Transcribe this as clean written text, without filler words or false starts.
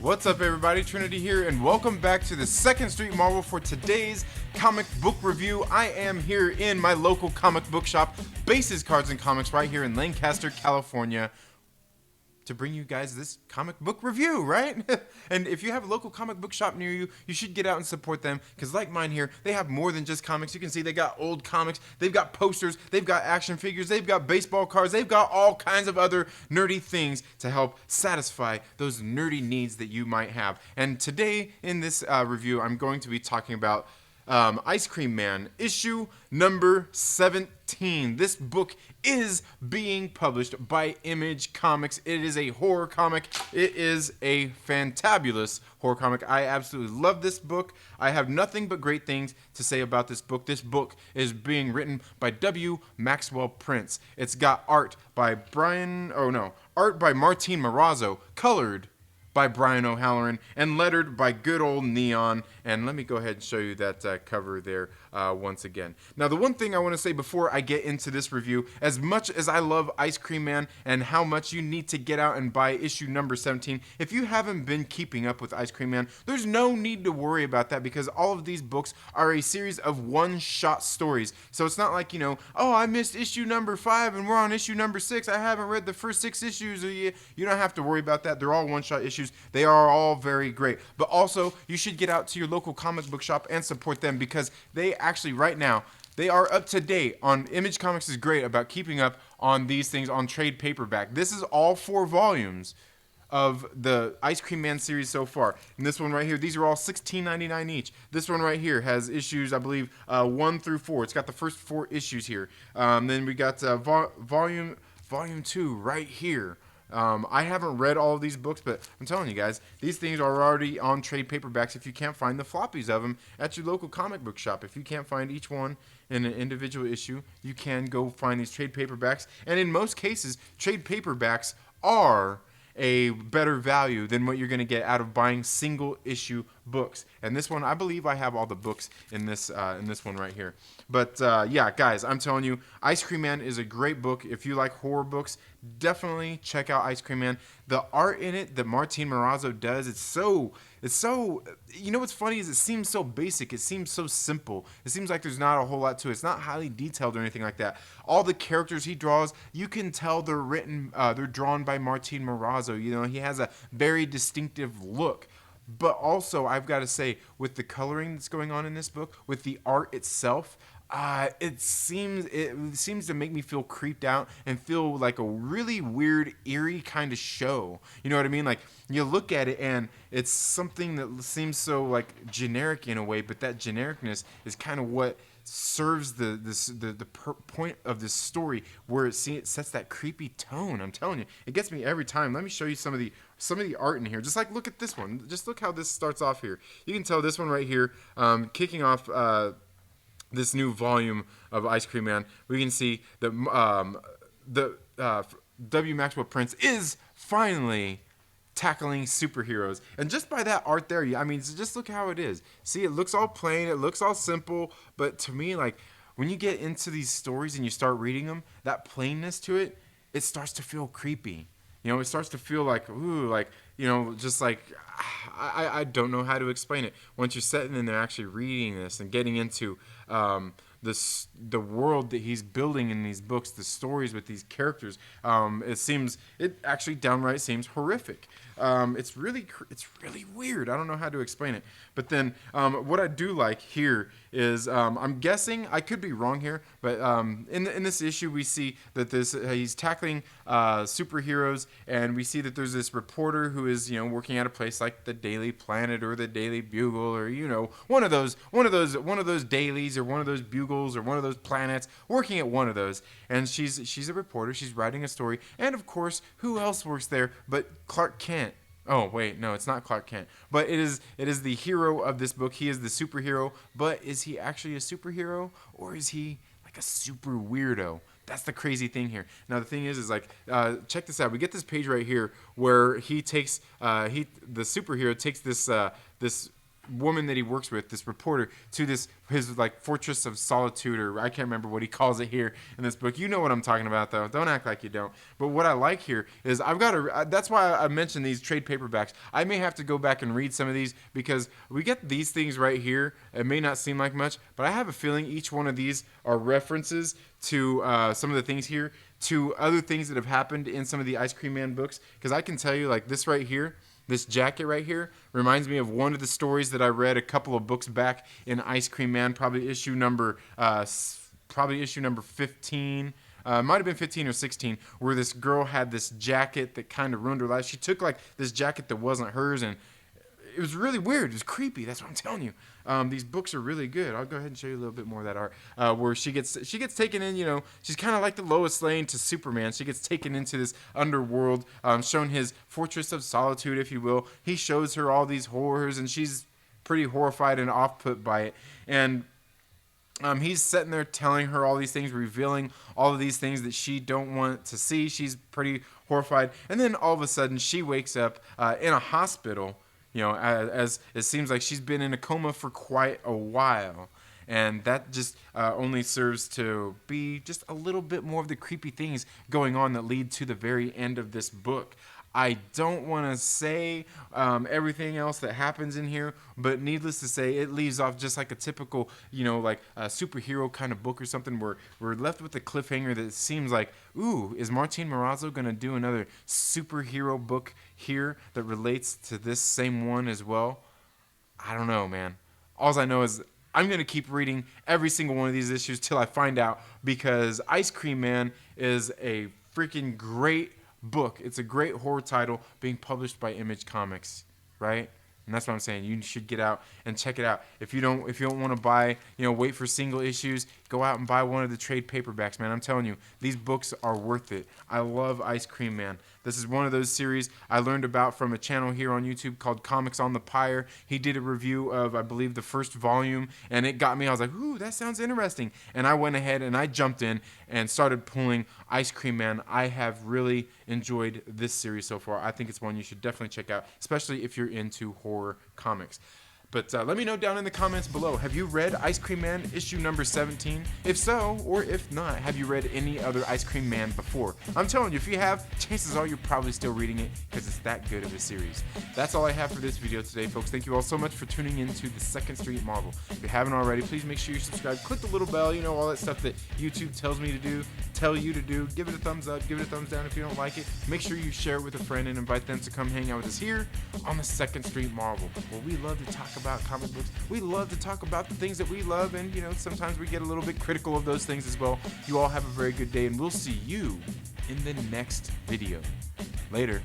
What's up, everybody? Trinity here, and welcome back to the Second Street Marvel for today's comic book review. I am here in my local comic book shop, Bases Cards and Comics, right here in Lancaster, California, to bring you guys this comic book review, right? And if you have a local comic book shop near you, you should get out and support them, because like mine here, they have more than just comics. You can see they got old comics, they've got posters, they've got action figures, they've got baseball cards, they've got all kinds of other nerdy things to help satisfy those nerdy needs that you might have. And today in this review, I'm going to be talking about Ice Cream Man, issue number 17. This book is being published by Image Comics. It is a horror comic. It is a fantabulous horror comic. I absolutely love this book. I have nothing but great things to say about this book. This book is being written by Maxwell Prince. It's got art by Martin Marazzo, colored by Brian O'Halloran, and lettered by good old Neon. And let me go ahead and show you that cover there once again. Now, the one thing I want to say before I get into this review, as much as I love Ice Cream Man and how much you need to get out and buy issue number 17, if you haven't been keeping up with Ice Cream Man, there's no need to worry about that, because all of these books are a series of one-shot stories. So it's not like, oh, I missed issue number 5 and we're on issue number 6. I haven't read the first 6 issues. You don't have to worry about that. They're all one-shot issues. They are all very great. But also, you should get out to your local comic book shop and support them, because they actually, right now, they are up to date on Image Comics is great about keeping up on these things on trade paperback. This is all 4 volumes of the Ice Cream Man series so far. And this one right here, these are all $16.99 each. This one right here has issues, I believe, 1 through 4. It's got the first 4 issues here. Then we got volume 2 right here. I haven't read all of these books, but I'm telling you guys, these things are already on trade paperbacks if you can't find the floppies of them at your local comic book shop. If you can't find each one in an individual issue, you can go find these trade paperbacks. And in most cases, trade paperbacks are a better value than what you're going to get out of buying single issue books. And this one, I believe I have all the books in this one right here. But yeah, guys, I'm telling you, Ice Cream Man is a great book. If you like horror books, definitely check out Ice Cream Man. The art in it that Martin Marazzo does, it's so, what's funny is it seems so basic. It seems so simple. It seems like there's not a whole lot to it. It's not highly detailed or anything like that. All the characters he draws, you can tell they're drawn by Martin Marazzo. He has a very distinctive look. But also, I've got to say, with the coloring that's going on in this book, with the art itself, it seems to make me feel creeped out and feel like a really weird, eerie kind of show. You know what I mean? Like, you look at it and it's something that seems so like generic in a way, but that genericness is kind of what serves the point of this story, where it sets that creepy tone. I'm telling you, it gets me every time. Let me show you some of the art in here. Just like, look at this one. Just look how this starts off here. You can tell this one right here, kicking off this new volume of Ice Cream Man. We can see that Maxwell Prince is finally tackling superheroes. And just by that art there, just look how it is. See, it looks all plain, it looks all simple, but to me, like, when you get into these stories and you start reading them, that plainness to it, it starts to feel creepy. It starts to feel like, ooh, like, just like, I don't know how to explain it. Once you're sitting in there actually reading this and getting into the world that he's building in these books, the stories with these characters, it actually downright seems horrific. It's really weird. I don't know how to explain it. But then what I do like here is, I'm guessing, I could be wrong here, but in this issue we see that he's tackling superheroes, and we see that there's this reporter who is working at a place like the Daily Planet or the Daily Bugle, or one of those dailies, or one of those bugles, or one of those planets, working at one of those. And she's a reporter. She's writing a story, and of course, who else works there but Clark Kent? Oh, wait, no, it's not Clark Kent. But it is the hero of this book. He is the superhero. But is he actually a superhero, or is he like a super weirdo? That's the crazy thing here. Now, the thing is like, check this out. We get this page right here where he takes, the superhero takes this woman that he works with, this reporter, to his like fortress of solitude, or I can't remember what he calls it here in this book. You know what I'm talking about, though. Don't act like you don't. But what I like here is that's why I mentioned these trade paperbacks. I may have to go back and read some of these because we get these things right here. It may not seem like much, but I have a feeling each one of these are references to some of the things here, to other things that have happened in some of the Ice Cream Man books. Because I can tell you, like this right here, this jacket right here reminds me of one of the stories that I read a couple of books back in Ice Cream Man, probably issue number 15. Might have been 15 or 16, where this girl had this jacket that kind of ruined her life. She took like this jacket that wasn't hers, and it was really weird. It was creepy. That's what I'm telling you. These books are really good. I'll go ahead and show you a little bit more of that art, where she gets taken in. You know, she's kind of like the Lois Lane to Superman. She gets taken into this underworld, shown his fortress of solitude, if you will. He shows her all these horrors, and she's pretty horrified and off-put by it. And he's sitting there telling her all these things, revealing all of these things that she don't want to see. She's pretty horrified. And then all of a sudden, she wakes up in a hospital. You know, as it seems like she's been in a coma for quite a while. And that just only serves to be just a little bit more of the creepy things going on that lead to the very end of this book. I don't want to say everything else that happens in here, but needless to say, it leaves off just like a typical, you know, like a superhero kind of book or something, where we're left with a cliffhanger that seems like, ooh, is Martin Marazzo going to do another superhero book here that relates to this same one as well? I don't know, man. All I know is I'm going to keep reading every single one of these issues till I find out, because Ice Cream Man is a freaking great book. It's a great horror title being published by Image Comics, right? And that's what I'm saying. You should get out and check it out. If you don't want to buy, you know, wait for single issues, go out and buy one of the trade paperbacks, man. I'm telling you, these books are worth it. I love Ice Cream Man. This is one of those series I learned about from a channel here on YouTube called Comics on the Pyre. He did a review of, I believe, the first volume, and it got me. I was like, ooh, that sounds interesting. And I went ahead and I jumped in and started pulling Ice Cream Man. I have really enjoyed this series so far. I think it's one you should definitely check out, especially if you're into horror comics. But let me know down in the comments below, have you read Ice Cream Man issue number 17? If so, or if not, have you read any other Ice Cream Man before? I'm telling you, if you have, chances are you're probably still reading it, because it's that good of a series. That's all I have for this video today, folks. Thank you all so much for tuning into the Second Street Marvel. If you haven't already, please make sure you subscribe. Click the little bell, you know, all that stuff that YouTube tells me to do, tell you to do. Give it a thumbs up, give it a thumbs down if you don't like it. Make sure you share it with a friend and invite them to come hang out with us here on the Second Street Marvel, where we love to talk about comic books. We love to talk about the things that we love, and you know, sometimes we get a little bit critical of those things as well. You all have a very good day, and we'll see you in the next video. Later.